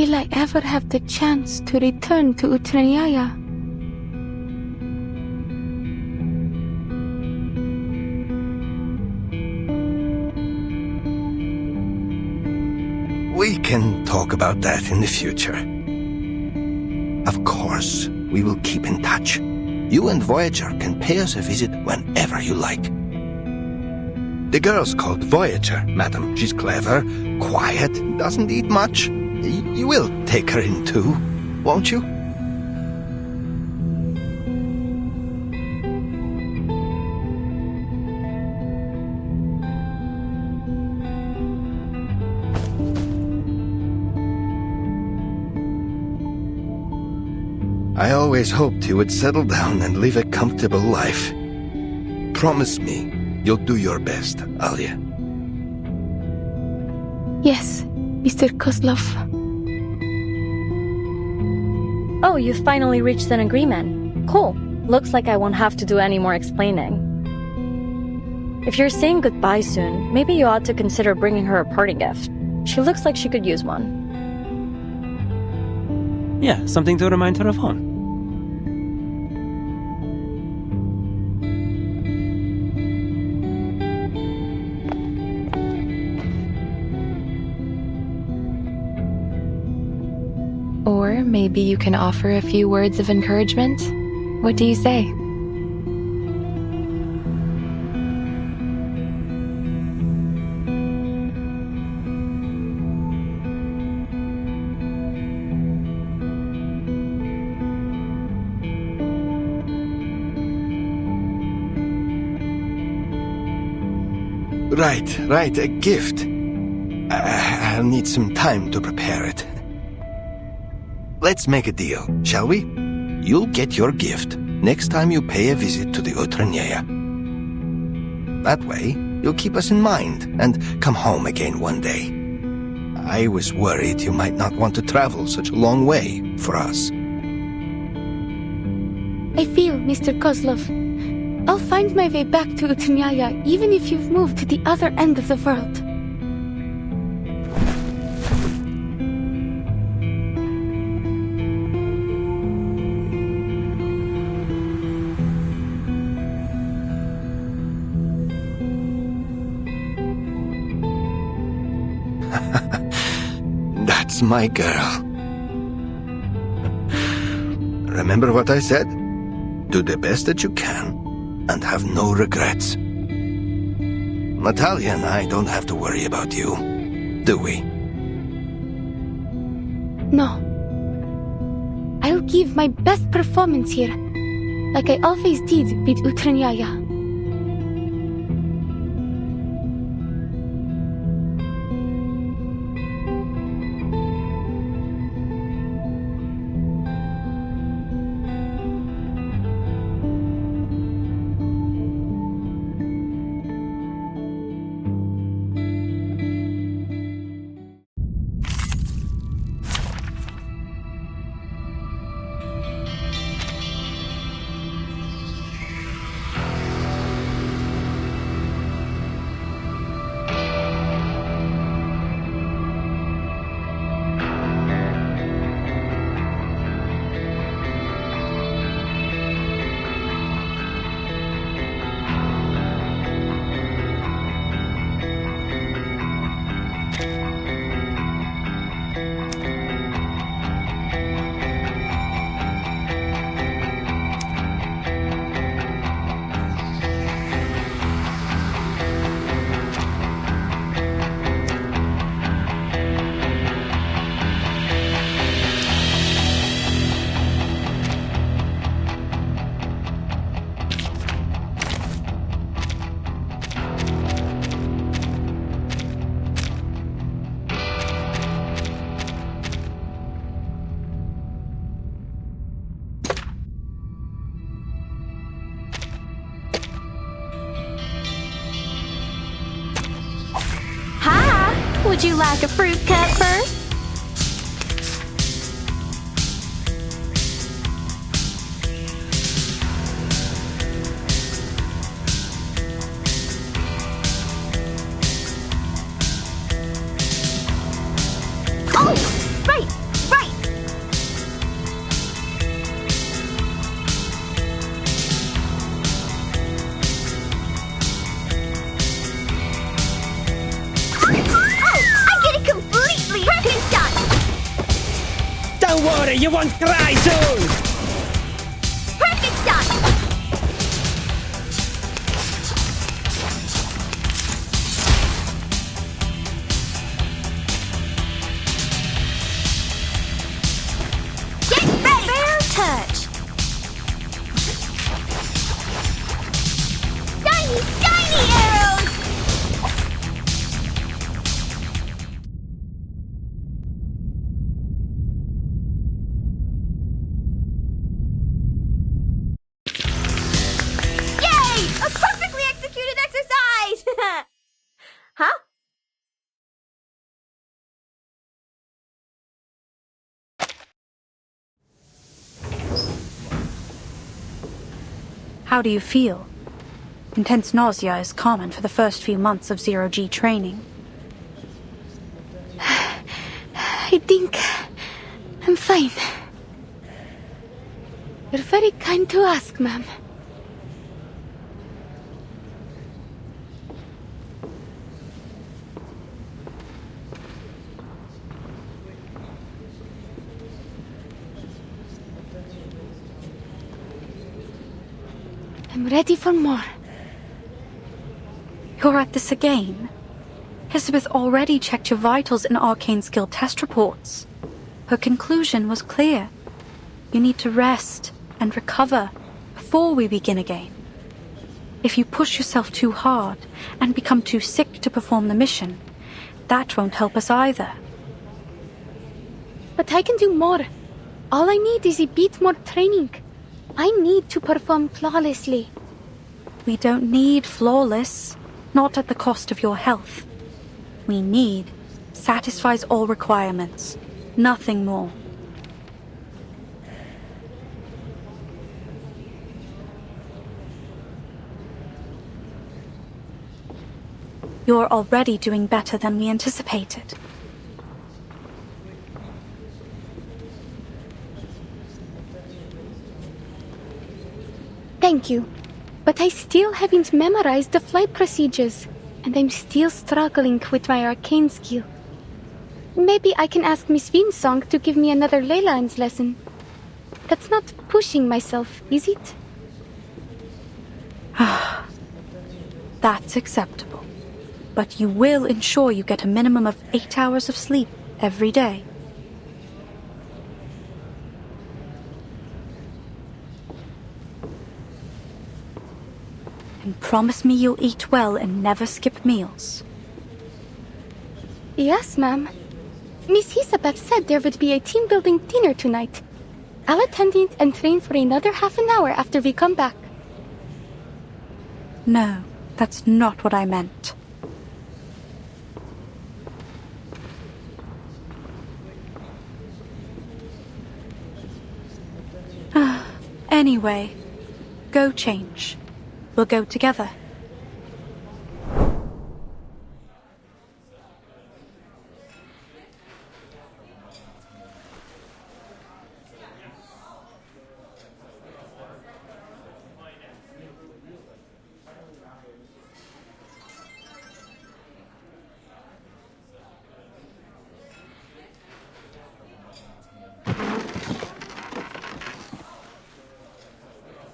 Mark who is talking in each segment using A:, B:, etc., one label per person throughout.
A: will I ever have the chance to return to Utranyaya?
B: We can talk about that in the future. Of course, we will keep in touch. You and Voyager can pay us a visit whenever you like. The girl's called Voyager, madam. She's clever, quiet, doesn't eat much. You will take her in too, won't you? I always hoped you would settle down and live a comfortable life. Promise me you'll do your best, Alia.
A: Yes, Mr. Kozlov.
C: Oh, you finally reached an agreement. Cool. Looks like I won't have to do any more explaining. If you're saying goodbye soon, maybe you ought to consider bringing her a parting gift. She looks like she could use one.
D: Yeah, something to remind her of home.
A: Or maybe you can offer a few words of encouragement? What do you say?
B: Right, a gift. I'll need some time to prepare it. Let's make a deal, shall we? You'll get your gift next time you pay a visit to the Utranyaya. That way, you'll keep us in mind and come home again one day. I was worried you might not want to travel such a long way for us.
A: I feel, Mr. Kozlov, I'll find my way back to Utranyaya even if you've moved to the other end of the world.
B: That's my girl. Remember what I said? Do the best that you can and have no regrets. Natalia and I don't have to worry about you, do we?
A: No. I'll give my best performance here, like I always did with Utranyaya.
C: Would you like a fruit cup first? Oh, right!
D: You won't cry soon!
A: Perfect shot! Get ready! Fair touch! Shiny, shiny arrows! Yay! A perfectly executed exercise! Huh?
E: How do you feel? Intense nausea is common for the first few months of zero-G training.
A: I think I'm fine. You're very kind to ask, ma'am. I'm ready for more.
E: You're at this again? Elizabeth already checked your vitals in arcane skill test reports. Her conclusion was clear. You need to rest and recover before we begin again. If you push yourself too hard and become too sick to perform the mission, that won't help us either.
A: But I can do more. All I need is a bit more training. I need to perform flawlessly.
E: We don't need flawless, not at the cost of your health. We need satisfies all requirements, nothing more. You're already doing better than we anticipated.
A: Thank you. But I still haven't memorized the flight procedures, and I'm still struggling with my arcane skill. Maybe I can ask Miss Vinsong to give me another Leyland's lesson. That's not pushing myself, is it?
E: That's acceptable. But you will ensure you get a minimum of 8 hours of sleep every day. And promise me you'll eat well and never skip meals.
A: Yes, ma'am. Miss Hisabeth said there would be a team-building dinner tonight. I'll attend it and train for another half an hour after we come back.
E: No, that's not what I meant. Anyway, go change. We'll go together.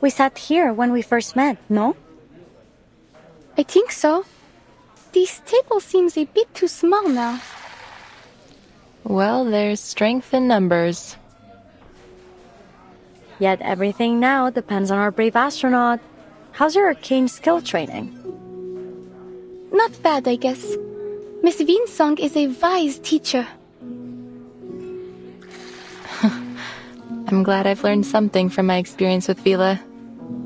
C: We sat here when we first met, no?
A: I think so. This table seems a bit too small now.
F: Well, there's strength in numbers.
C: Yet everything now depends on our brave astronaut. How's your arcane skill training?
A: Not bad, I guess. Miss Vinsong is a wise teacher.
F: I'm glad I've learned something from my experience with Vila.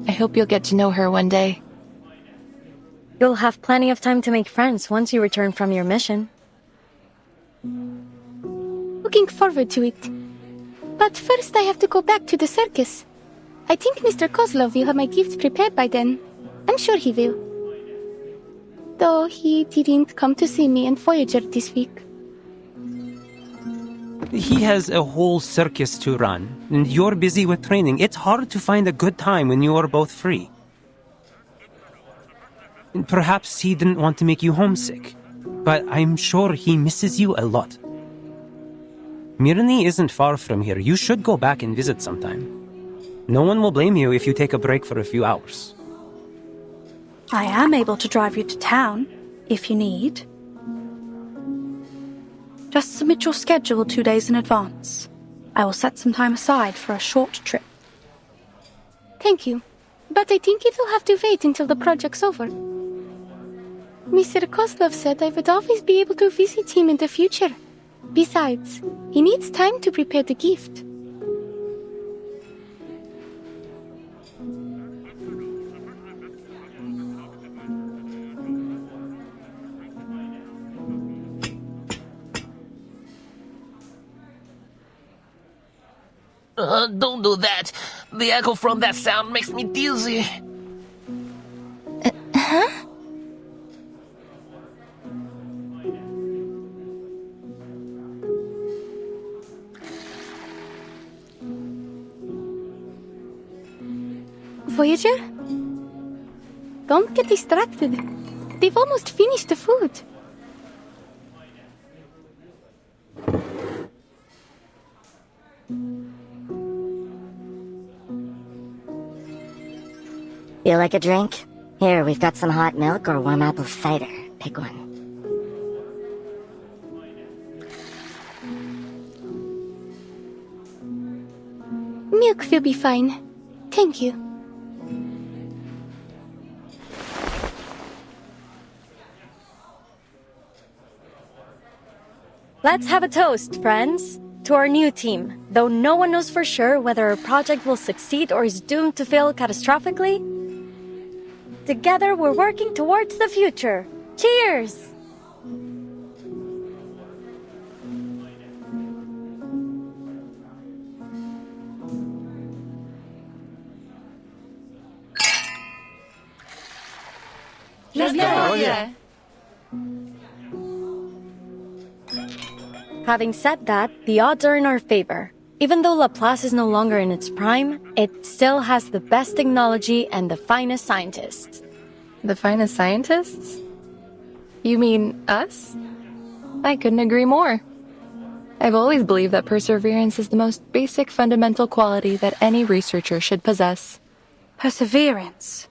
F: I hope you'll get to know her one day.
C: You'll have plenty of time to make friends once you return from your mission.
A: Looking forward to it. But first I have to go back to the circus. I think Mr. Kozlov will have my gift prepared by then. I'm sure he will. Though he didn't come to see me in Voyager this week.
D: He has a whole circus to run, and you're busy with training. It's hard to find a good time when you are both free. And perhaps he didn't want to make you homesick, but I'm sure he misses you a lot. Mirny isn't far from here. You should go back and visit sometime. No one will blame you if you take a break for a few hours.
E: I am able to drive you to town, if you need. Just submit your schedule 2 days in advance. I will set some time aside for a short trip.
A: Thank you, but I think it will have to wait until the project's over. Mr. Kozlov said I would always be able to visit him in the future. Besides, he needs time to prepare the gift.
G: Don't do that. The echo from that sound makes me dizzy.
A: Voyager? Don't get distracted. They've almost finished the food.
H: You like a drink? Here, we've got some hot milk or warm apple cider. Pick one.
A: Milk will be fine. Thank you.
C: Let's have a toast, friends, to our new team. Though no one knows for sure whether our project will succeed or is doomed to fail catastrophically, together we're working towards the future. Cheers! Having said that, the odds are in our favor. Even though Laplace is no longer in its prime, it still has the best technology and the finest scientists.
F: The finest scientists? You mean us? I couldn't agree more. I've always believed that perseverance is the most basic fundamental quality that any researcher should possess.
E: Perseverance.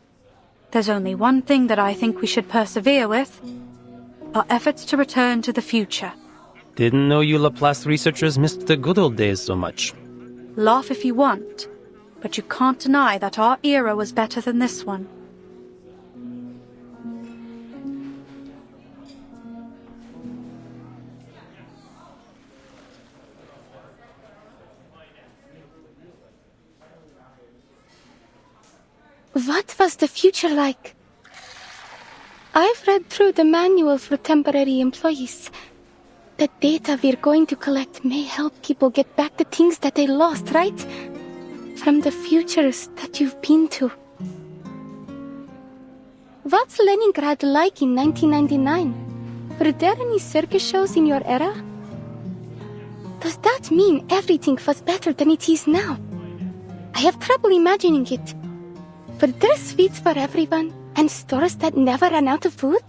E: There's only one thing that I think we should persevere with. Our efforts to return to the future.
D: Didn't know you Laplace researchers missed the good old days so much.
E: Laugh if you want, but you can't deny that our era was better than this one.
A: What was the future like? I've read through the manual for temporary employees. The data we're going to collect may help people get back the things that they lost, right? From the futures that you've been to. What's Leningrad like in 1999? Were there any circus shows in your era? Does that mean everything was better than it is now? I have trouble imagining it. Were there sweets for everyone, and stores that never ran out of food?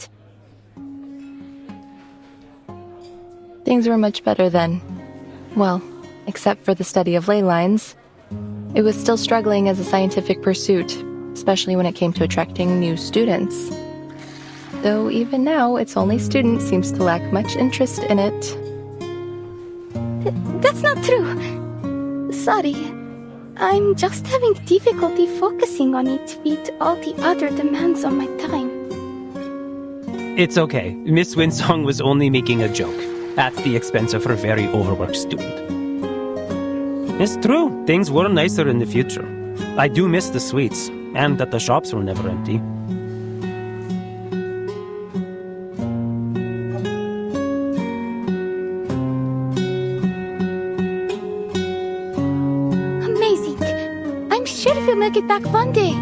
F: Things were much better then. Well, except for the study of ley lines. It was still struggling as a scientific pursuit, especially when it came to attracting new students. Though even now, its only student seems to lack much interest in it.
A: That's not true. Sorry. I'm just having difficulty focusing on it with all the other demands on my time.
D: It's okay. Miss Winsong was only making a joke, at the expense of her very overworked student. It's true, things were nicer in the future. I do miss the sweets, and that the shops were never empty.
A: Amazing. I'm sure we'll make it back one day.